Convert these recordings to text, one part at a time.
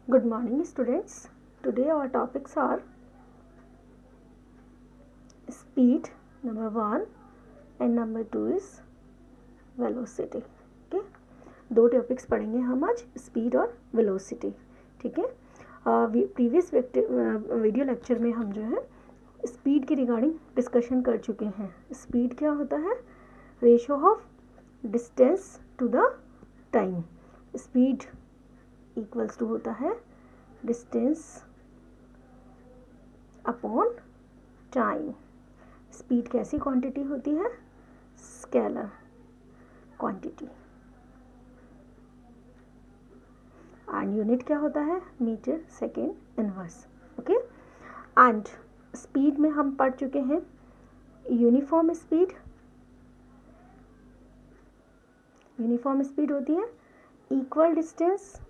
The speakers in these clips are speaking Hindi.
Good morning, students. Today our topics are speed, number 1, and number 2 is velocity. Okay, दो टॉपिक्स पढ़ेंगे हम आज, स्पीड और वेलोसिटी. ठीक है, प्रीवियस वीडियो लेक्चर में हम जो है स्पीड के रिगार्डिंग डिस्कशन कर चुके हैं. स्पीड क्या होता है? Ratio of distance to the time. Speed equals to होता है डिस्टेंस अपॉन टाइम. स्पीड कैसी क्वांटिटी होती है? Scalar quantity. एंड यूनिट क्या होता है? Metre second inverse. Okay, and speed में हम पढ़ चुके हैं यूनिफॉर्म स्पीड. यूनिफॉर्म स्पीड होती है equal distance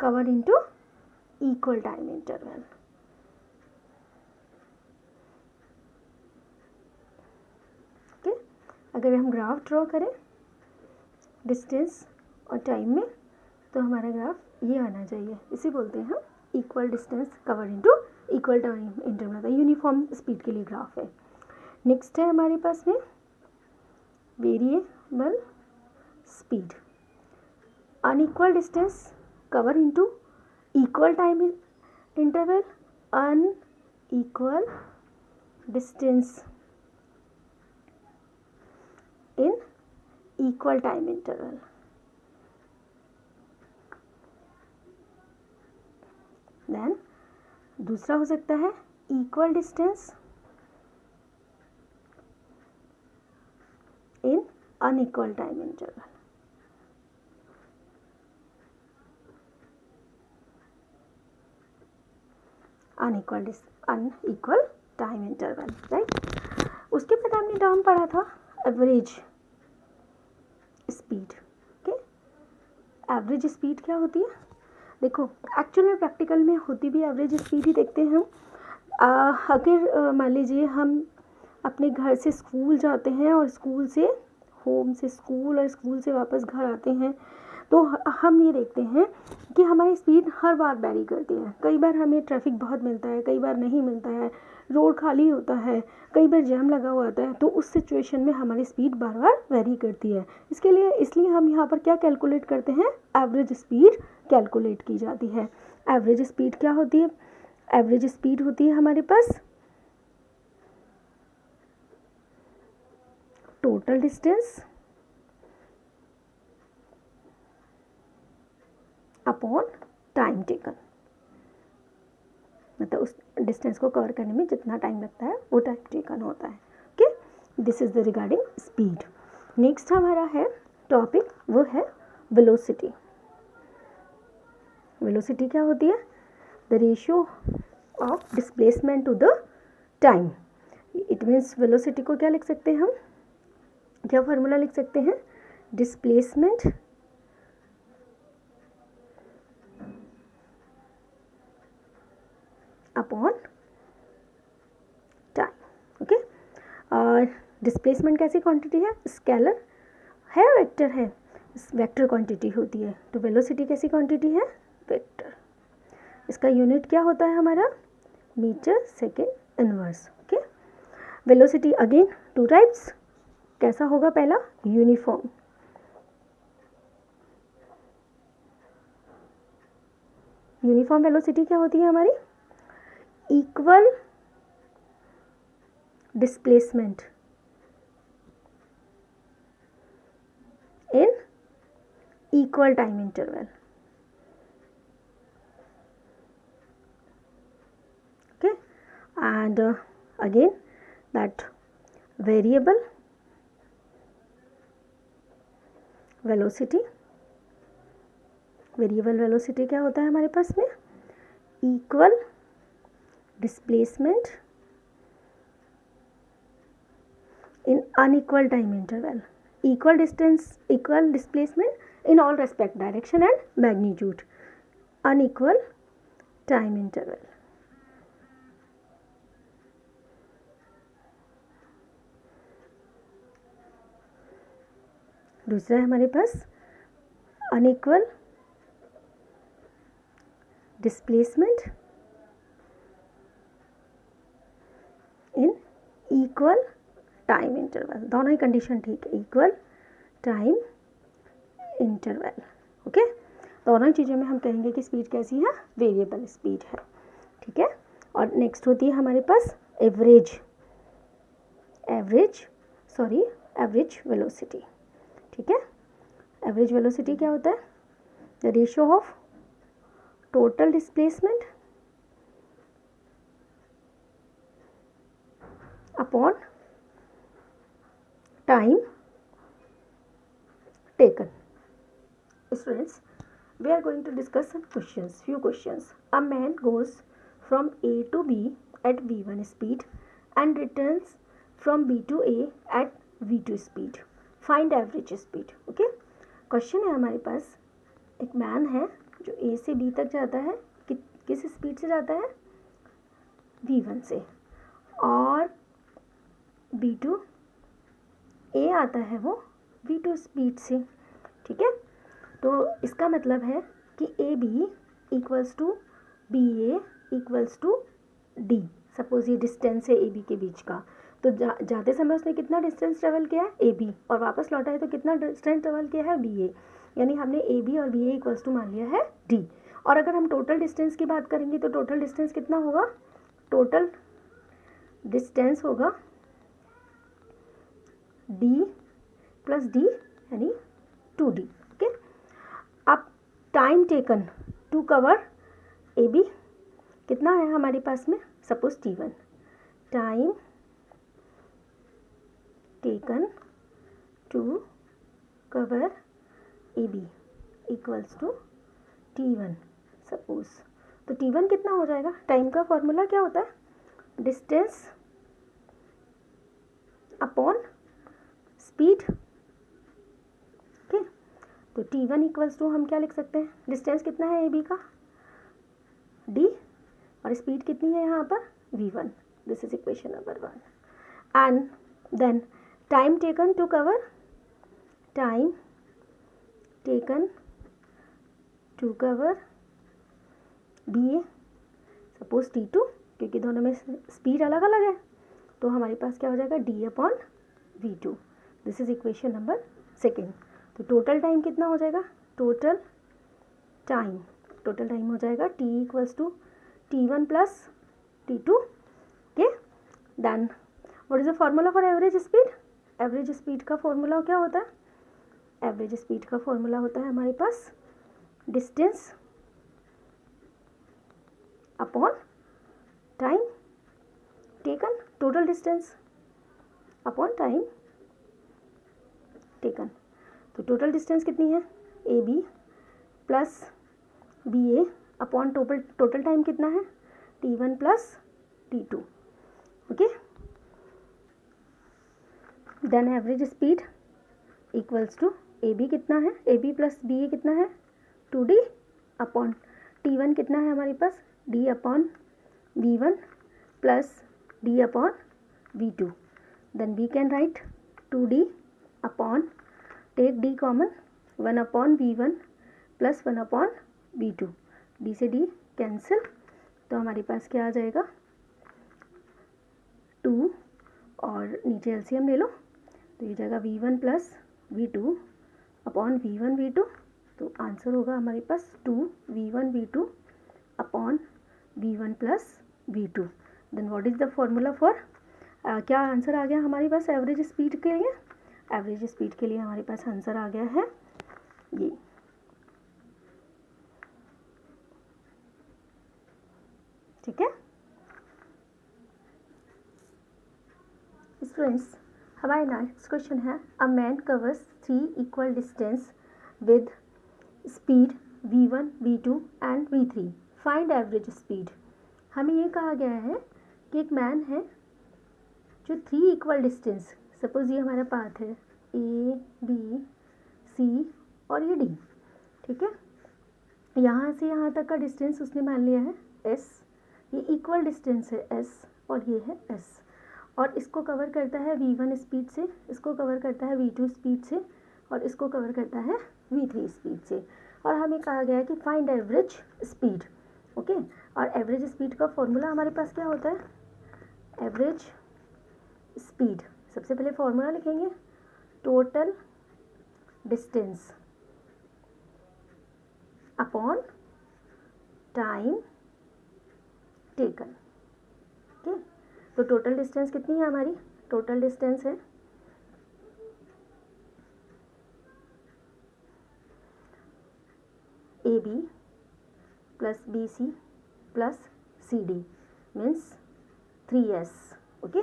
cover into equal time interval. Okay, अगर हम ग्राफ ड्रॉ करें डिस्टेंस और टाइम में तो हमारा ग्राफ ये आना चाहिए. इसे बोलते हैं हम equal distance cover into equal time interval. Uniform speed के लिए ग्राफ है. नेक्स्ट है हमारे पास में variable speed. Unequal distance cover into equal time interval. Unequal distance in equal time interval. Then दूसरा हो सकता है equal distance in unequal time interval. Unequal time interval, right. उसके बाद हमने टर्म पढ़ा था average speed. Okay, average speed क्या होती है? देखो, एक्चुअल में प्रैक्टिकल में होती भी एवरेज स्पीड ही देखते हैं हम. अगर मान लीजिए हम अपने घर से स्कूल जाते हैं और स्कूल से होम से स्कूल और स्कूल से वापस घर आते हैं तो हम ये देखते हैं कि हमारी स्पीड हर बार वैरी करती है. कई बार हमें ट्रैफिक बहुत मिलता है, कई बार नहीं मिलता है, रोड खाली होता है, कई बार जैम लगा हुआ होता है. तो उस सिचुएशन में हमारी स्पीड बार बार वैरी करती है. इसलिए हम यहाँ पर क्या कैलकुलेट करते हैं? एवरेज स्पीड कैलकुलेट की जाती है. एवरेज स्पीड क्या होती है? एवरेज स्पीड होती है हमारे पास total distance upon time taken. मतलब उस डिस्टेंस को कवर करने में जितना टाइम लगता है वो टाइम टेकन होता है. Okay, this is the regarding speed. Next हमारा है टॉपिक, वो है वेलोसिटी. वेलोसिटी क्या होती है? The ratio of displacement to the time. It means velocity को क्या लिख सकते हैं हम? क्या फॉर्मूला लिख सकते हैं? Displacement upon time. Okay, displacement कैसी क्वांटिटी है? स्केलर है, वेक्टर है, वेक्टर क्वांटिटी होती है. तो वेलोसिटी कैसी क्वांटिटी है? वेक्टर. इसका यूनिट क्या होता है हमारा? Metre second inverse. Okay, velocity again two types. कैसा होगा? पहला यूनिफॉर्म. यूनिफॉर्म वेलोसिटी क्या होती है हमारी? Equal displacement in equal time interval. Okay, and again that variable velocity. Variable velocity क्या होता है हमारे पास में? Equal displacement in unequal time interval. Equal distance, equal displacement in all respect, direction and magnitude. Unequal time interval. दूसरा है हमारे पास unequal displacement in equal time interval. दोनों ही कंडीशन ठीक है, इक्वल टाइम इंटरवल। ओके, दोनों ही चीज़ों में हम कहेंगे कि स्पीड कैसी है, वेरिएबल स्पीड है। ठीक है, और नेक्स्ट होती है हमारे पास एवरेज वेलोसिटी। ठीक है, एवरेज वेलोसिटी क्या होता है, the ratio of total displacement upon time taken. Students, we are going to discuss some questions, few questions. A man goes from A to B at V1 speed and returns from B to A at V2 speed. Find average speed. Okay? Question है हमारे पास, एक मैन है जो A से B तक जाता है, किस स्पीड से जाता है, V1 से, और B to A आता है वो V2 स्पीड से। ठीक है, तो इसका मतलब है कि a b equals to b a equals to d. Suppose ये डिस्टेंस है ए बी के बीच का, तो जाते समय उसने कितना डिस्टेंस ट्रेवल किया है, ए बी, और वापस लौटा है तो कितना डिस्टेंस ट्रेवल किया है, बी ए। यानी हमने ए बी और बी ए इक्वल्स टू मान लिया है डी। और अगर हम टोटल डिस्टेंस की बात करेंगे तो टोटल डिस्टेंस कितना होगा, टोटल डिस्टेंस होगा डी प्लस डी यानी 2D। ओके, अब time taken to cover a B कितना है हमारे पास में, suppose T1, time taken to cover a b equals to T1 suppose. तो T1 कितना हो जाएगा, टाइम का फॉर्मूला क्या होता है, डिस्टेंस अपॉन स्पीड। तो T1 इक्वल्स टू हम क्या लिख सकते हैं, डिस्टेंस कितना है ए बी का, D, और स्पीड कितनी है यहाँ पर, V1। This is equation number 1। And then time taken to cover b a suppose T2, क्योंकि दोनों में स्पीड अलग अलग है, तो हमारे पास क्या हो जाएगा, D upon V2। This is equation number 2। तो टोटल टाइम कितना हो जाएगा, टोटल टाइम हो जाएगा T equals to T1 plus T2। Okay, then what is the formula for average speed, average speed का फॉर्मूला क्या होता है, एवरेज स्पीड का फॉर्मूला होता है हमारे पास distance upon time taken, total distance upon time taken. तो टोटल डिस्टेंस कितनी है, ए B plus B A upon total time कितना है, T1 plus T2। Okay, then average speed equals to A B कितना है, ए बी प्लस बी ए कितना है, 2D अपॉन T1 कितना है हमारे पास, D upon V1 plus D upon V2। Then we can write 2D upon, take D common, 1 upon V1 plus 1 upon V2, D से D कैंसिल, तो हमारे पास क्या आ जाएगा 2, और नीचे एलसीएम ले लो, तो ये जाएगा V1 plus V2 upon V1 V2। तो आंसर होगा हमारे पास 2 V1 V2 upon V1 plus V2। Then what is the formula for, क्या आंसर आ गया हमारे पास एवरेज स्पीड के लिए, एवरेज स्पीड के लिए हमारे पास आंसर आ गया है ये। ठीक है स्टूडेंट्स, हमारा नेक्स्ट क्वेश्चन है, a man covers 3 equal distance with speed V1 V2 and V3, find average speed. हमें ये कहा गया है कि एक मैन है जो 3 इक्वल डिस्टेंस, सपोज ये हमारा पाथ है A B C और ये D। ठीक है, यहाँ से यहाँ तक का डिस्टेंस उसने मान लिया है S, ये इक्वल डिस्टेंस है S और ये है S, और इसको कवर करता है V1 स्पीड से, इसको कवर करता है V2 स्पीड से, और इसको कवर करता है v3 स्पीड से। और हमें कहा गया है कि फाइंड एवरेज स्पीड, ओके। और एवरेज स्पीड का फॉर्मूला हमारे पास क्या होता है, एवरेज स्पीड, सबसे पहले फॉर्मूला लिखेंगे total distance upon time taken, okay. तो टोटल डिस्टेंस कितनी है हमारी, टोटल डिस्टेंस है AB plus BC plus CD means 3S, okay.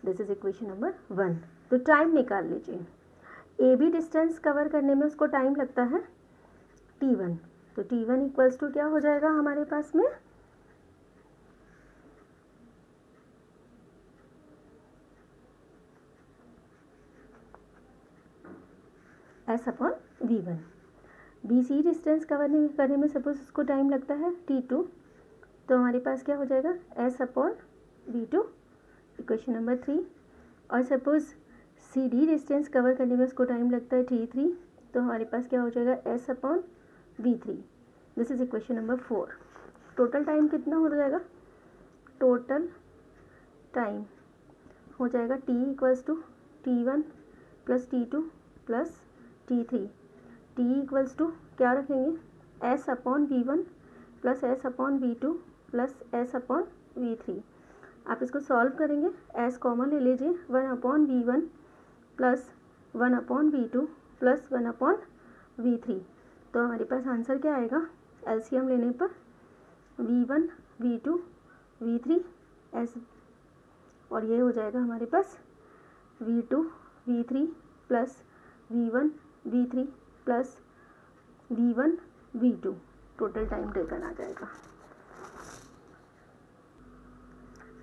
This is equation number 1। तो टाइम निकाल लीजिए, AB डिस्टेंस कवर करने में उसको टाइम लगता है T1, तो T1 इक्वल्स टू क्या हो जाएगा हमारे पास में, S upon V1। BC distance cover करने में सपोज उसको टाइम लगता है T2, तो हमारे पास क्या हो जाएगा S upon V2, equation number 3। और सपोज CD डिस्टेंस कवर करने में उसको टाइम लगता है T3, तो हमारे पास क्या हो जाएगा S upon V3। This is equation number 4। Total time कितना हो जाएगा, टोटल टाइम हो जाएगा T equals to T1 plus T2 plus T3। T equals to क्या रखेंगे S upon V1 plus S upon V2 plus S upon V3। आप इसको सॉल्व करेंगे, S कॉमन ले लीजिए, 1 upon V1 plus 1 upon V2 plus 1 upon V3। तो हमारे पास आंसर क्या आएगा, एलसीएम लेने पर V1 V2 V3 S, और ये हो जाएगा हमारे पास V2 V3 plus V1 V3 plus V1 V2, total time taken आ जाएगा।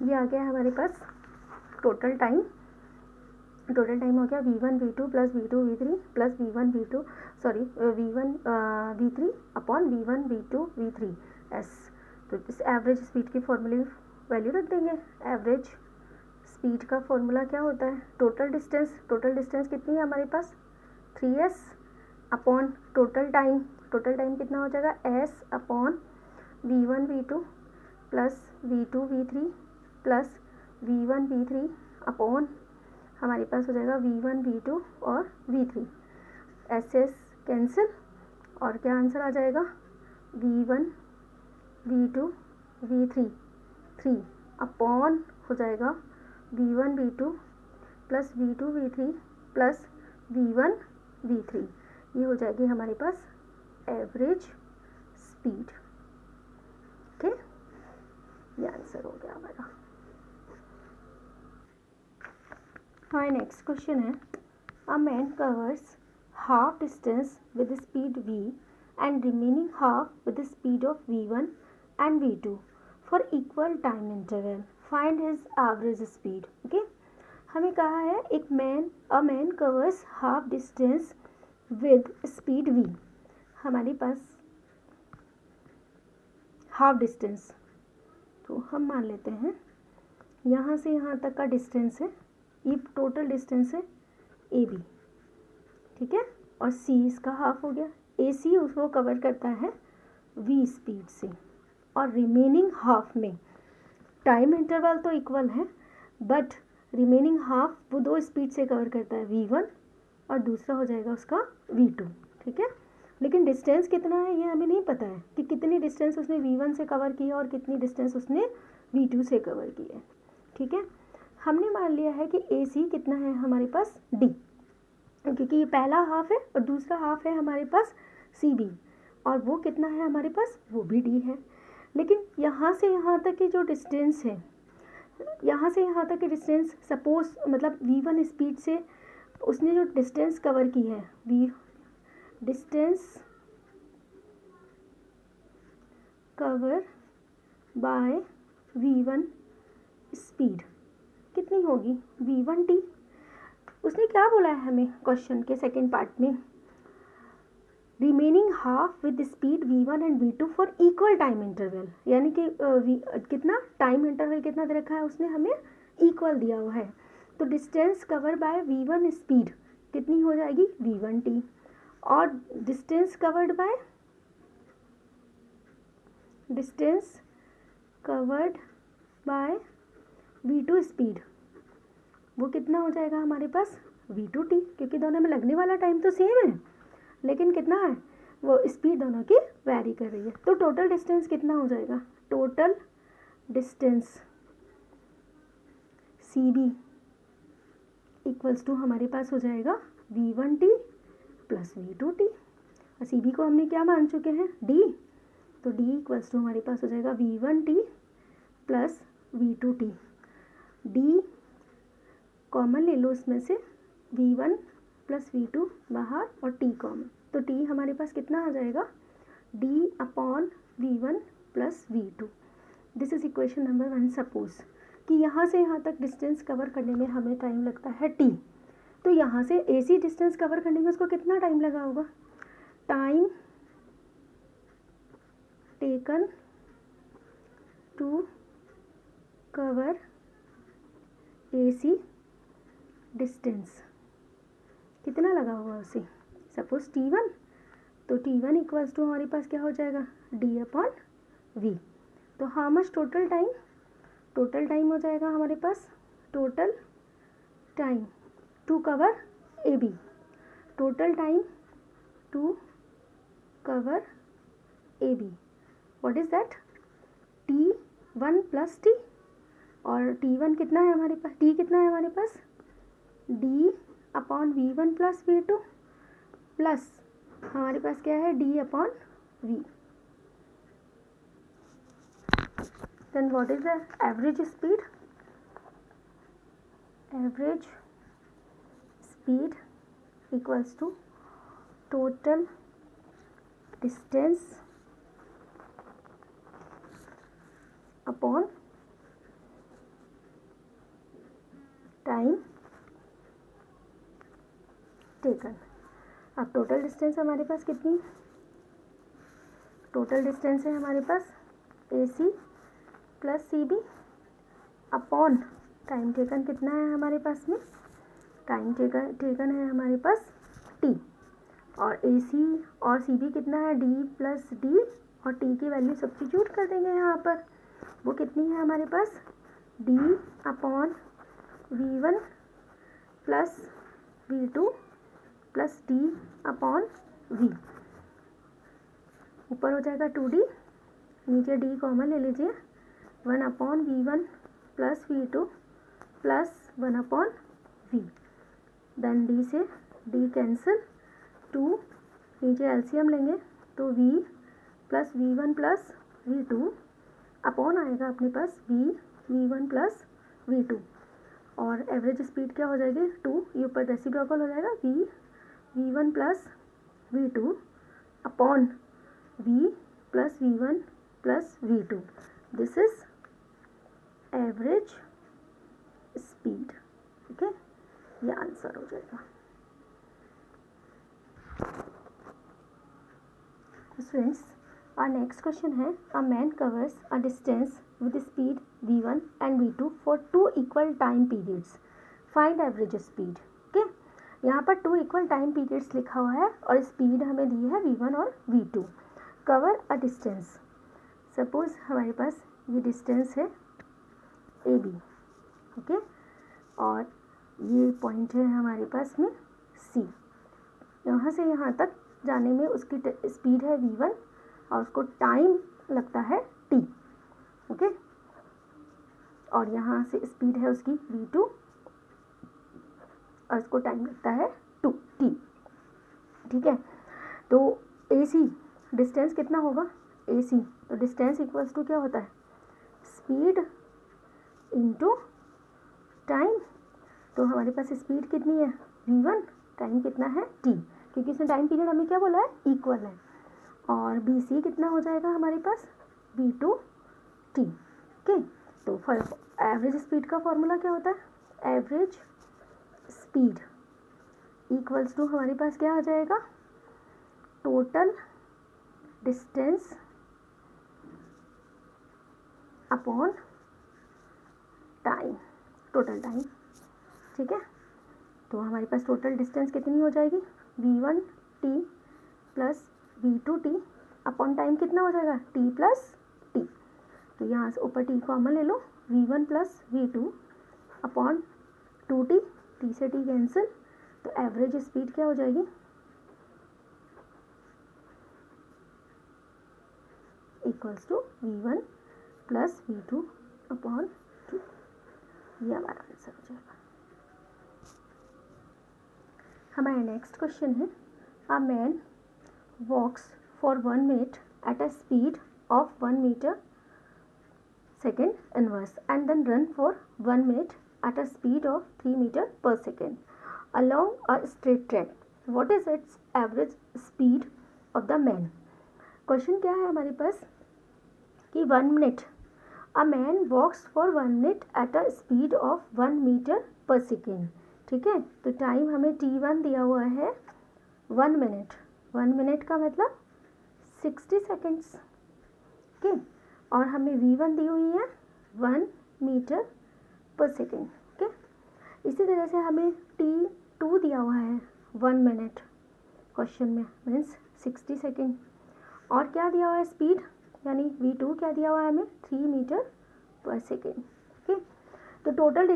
ये आ गया हमारे पास टोटल टाइम हो गया V1 V2 plus V2 V3 plus V1 V2 V1 V3 upon V1 V2 V3 S। तो इस एवरेज स्पीड की फॉर्मूले वैल्यू रख देंगे। एवरेज स्पीड का फॉर्मूला क्या होता है, टोटल डिस्टेंस कितनी है हमारे पास 3S अपॉन टोटल टाइम कितना हो जाएगा S upon V1 V2 plus V2 V3 plus V1 V3 upon हमारे पास हो जाएगा V1 V2 और V3, SS कैंसिल, और क्या आंसर आ जाएगा V1 V2 V3 3 अपॉन हो जाएगा V1 V2 plus V2 V3 plus V1 V3। ये हो जाएगी हमारे पास एवरेज स्पीड, ओके। ये आंसर हो गया हमारा। हमारा नेक्स्ट क्वेश्चन है, a man covers half distance with speed v and remaining half with the speed of v1 and v2 for equal time interval, find his average speed, okay। हमें कहा है a man covers half distance with speed v, हमारे पास हाफ डिस्टेंस, तो हम मान लेते हैं यहाँ से यहाँ तक का डिस्टेंस है, ये टोटल डिस्टेंस है AB, ठीक है, और C इसका हाफ हो गया। AC उसको कवर करता है V स्पीड से, और रिमेनिंग हाफ में टाइम इंटरवल तो इक्वल है, बट रिमेनिंग हाफ वो 2 स्पीड से कवर करता है, V1 और दूसरा हो जाएगा उसका V2, ठीक है। लेकिन डिस्टेंस कितना है ये हमें नहीं पता है कि कितनी डिस्टेंस उसने V1 से कवर की है और कितनी डिस्टेंस उसने V2 से कवर की है, ठीक है। हमने मान लिया है कि AC कितना है हमारे पास D, क्योंकि ये पहला हाफ है और दूसरा हाफ है हमारे पास CB, और वो कितना है हमारे पास, वो भी D है। लेकिन यहाँ से यहाँ तक की जो डिस्टेंस है, यहाँ से यहाँ तक की डिस्टेंस सपोज मतलब V1 स्पीड से उसने जो डिस्टेंस कवर की है, distance cover by V1 speed कितनी होगी, V1T। उसने क्या बोला है हमें क्वेश्चन के सेकंड पार्ट में, remaining half with speed V1 and V2 for equal time interval, यानी कि कितना टाइम इंटरवल कितना दे रखा है उसने हमें, इक्वल दिया हुआ है। तो distance cover by V1 speed कितनी हो जाएगी v1t, और distance covered by v2 speed, वो कितना हो जाएगा हमारे पास v2t, क्योंकि दोनों में लगने वाला टाइम तो सेम है, लेकिन कितना है वो स्पीड दोनों की वैरी कर रही है। तो टोटल डिस्टेंस कितना हो जाएगा, total distance cb equals to हमारे पास हो जाएगा v1t प्लस v2t, और cb को हमने क्या मान चुके हैं d, तो d इक्वल्स टू हमारे पास हो जाएगा v1t plus v2t। d common ले लो इसमें से, v1 प्लस v2 बाहर और t कॉमन, तो t हमारे पास कितना आ जाएगा d upon v1 plus v2। This is equation number 1। Suppose कि यहाँ से यहाँ तक डिस्टेंस कवर करने में हमें टाइम लगता है t, तो यहाँ से AC डिस्टेंस कवर करने में उसको कितना टाइम लगा होगा, time taken to cover AC distance कितना लगा होगा उसे, सपोज t1, तो t1 इक्वल्स टू हमारे पास क्या हो जाएगा d अपॉन v। तो how much total time, total time हो जाएगा हमारे पास, total time to cover AB, total time to cover AB, what is that, t1 plus t, और t1 कितना है हमारे पास, t कितना है हमारे पास d upon v1 plus v2 plus हमारे पास क्या है d upon v। Then what is the average speed, average speed equals to total distance upon time taken. अब टोटल डिस्टेंस हमारे पास कितनी, टोटल डिस्टेंस है हमारे पास AC plus CB upon time taken कितना है हमारे पास में, टाइम टेकन है हमारे पास T, और AC और CB कितना है D प्लस D, और T की वैल्यू सब्स्टिट्यूट कर देंगे यहाँ पर, वो कितनी है हमारे पास D upon v1 plus v2 plus d upon v, ऊपर हो जाएगा 2d, नीचे d कॉमन ले लीजिए, 1 upon v1 plus v2 plus 1 upon v, then d से d कैंसिल, 2 नीचे एलसीएम लेंगे तो v plus v1 plus v2 upon आएगा अपने पास v1 प्लस v2, और एवरेज स्पीड क्या हो जाएगी 2, ये ऊपर रेसिप्रोकल हो जाएगा v1 plus v2 upon v plus v1 plus v2, this is average speed. ठीक है, ये आंसर हो जाएगा। फ्रेंड्स, our next question है, a man covers a distance with speed v1 and v2 for 2 equal time periods, find average speed। okay? यहाँ पर 2 equal time periods लिखा हुआ है और स्पीड हमें दी है v1 और v2। Cover a distance, suppose हमारे पास ये डिस्टेंस है AB, ओके, और ये पॉइंट है हमारे पास में C, यहाँ से यहाँ तक जाने में उसकी स्पीड है v1 और उसको टाइम लगता है t, ओके, और यहाँ से स्पीड है उसकी v2 और उसको टाइम लगता है 2t। ठीक है, तो AC डिस्टेंस कितना होगा, AC तो डिस्टेंस इक्वल्स टू क्या होता है स्पीड इनटू टाइम, तो हमारे पास स्पीड कितनी है v1, टाइम कितना है t, क्योंकि इसमें टाइम पीरियड हमें क्या बोला है इक्वल है, और BC कितना हो जाएगा हमारे पास v2t। ओके, तो एवरेज स्पीड का फॉर्मूला क्या होता है, एवरेज स्पीड इक्वल्स टू हमारे पास क्या आ जाएगा total distance upon time, total time. ठीक है, तो हमारे पास टोटल डिस्टेंस कितनी हो जाएगी, v1t plus v2t upon time कितना हो जाएगा, t प्लस टी। तो यहाँ से ऊपर t कॉमन ले लो, v1 plus v2 upon 2t, t से t कैंसिल, तो एवरेज स्पीड क्या हो जाएगी, equals to v1 plus v2 upon 2। ये हमारा आंसर हो जाएगा। हमारा नेक्स्ट क्वेश्चन है, a man walks for 1 minute at a speed of 1 metre second inverse and then run for 1 minute at a speed of 3 meter per second along a straight track. What is its average speed of the man? Question क्या है हमारे पास कि 1 minute, a man walks for 1 minute at a speed of 1 metre per second. ठीक है, तो टाइम हमें t1 दिया हुआ है 1 मिनट, 1 मिनट का मतलब 60 सेकेंड्स। ओके, और हमें v1 दी हुई है 1 मीटर पर सेकेंड। ओके, इसी तरह से हमें t2 दिया हुआ है 1 मिनट क्वेश्चन में, मीन्स 60 सेकेंड, और क्या दिया हुआ है स्पीड, यानी v2 क्या दिया हुआ है हमें 3 मीटर पर सेकेंड। ओके, तो टोटल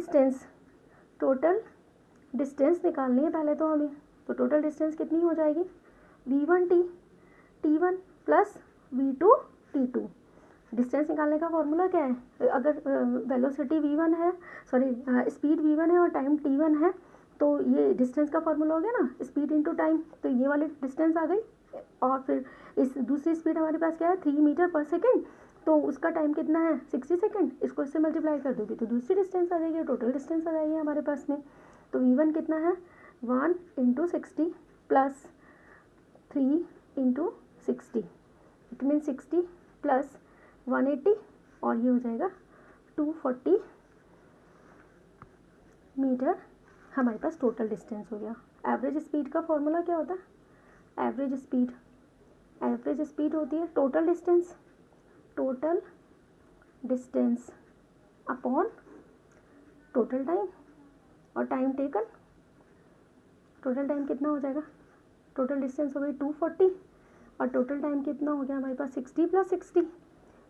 डिस्टेंस निकालनी है पहले तो हमें, तो टोटल डिस्टेंस कितनी हो जाएगी, v1t t1 plus v2 t2। Distance निकालने का फॉर्मूला क्या है, अगर वेलोसिटी v1 है, सॉरी स्पीड v1 है और टाइम t1 है, तो ये डिस्टेंस का फॉर्मूला हो गया ना, स्पीड इनटू टाइम, तो ये वाली डिस्टेंस आ गई। और फिर इस दूसरी स्पीड हमारे पास क्या है 3 मीटर पर सेकेंड, तो उसका टाइम कितना है 60 सेकेंड, इसको इससे मल्टीप्लाई कर दोगे तो दूसरी डिस्टेंस आ जाएगी, टोटल डिस्टेंस आ जाएगी हमारे पास में। तो v1 कितना है 1 × 60 प्लस 3 × 60, इट मीन 60 प्लस 180, और ये हो जाएगा 240 मीटर हमारे पास टोटल डिस्टेंस हो गया। एवरेज स्पीड का फॉर्मूला क्या होता है, एवरेज स्पीड होती है total distance upon total time, और टाइम टेकन, टोटल टाइम कितना हो जाएगा, टोटल डिस्टेंस हो गई 240 और टोटल टाइम कितना हो गया हमारे पास 60 प्लस 60,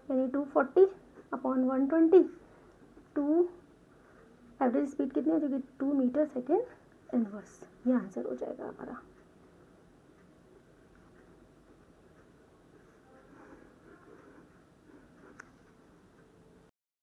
यानी 240 अपॉन 120, एवरेज स्पीड कितनी हो जाएगी 2 मीटर सेकेंड इनवर्स। ये आंसर हो जाएगा हमारा।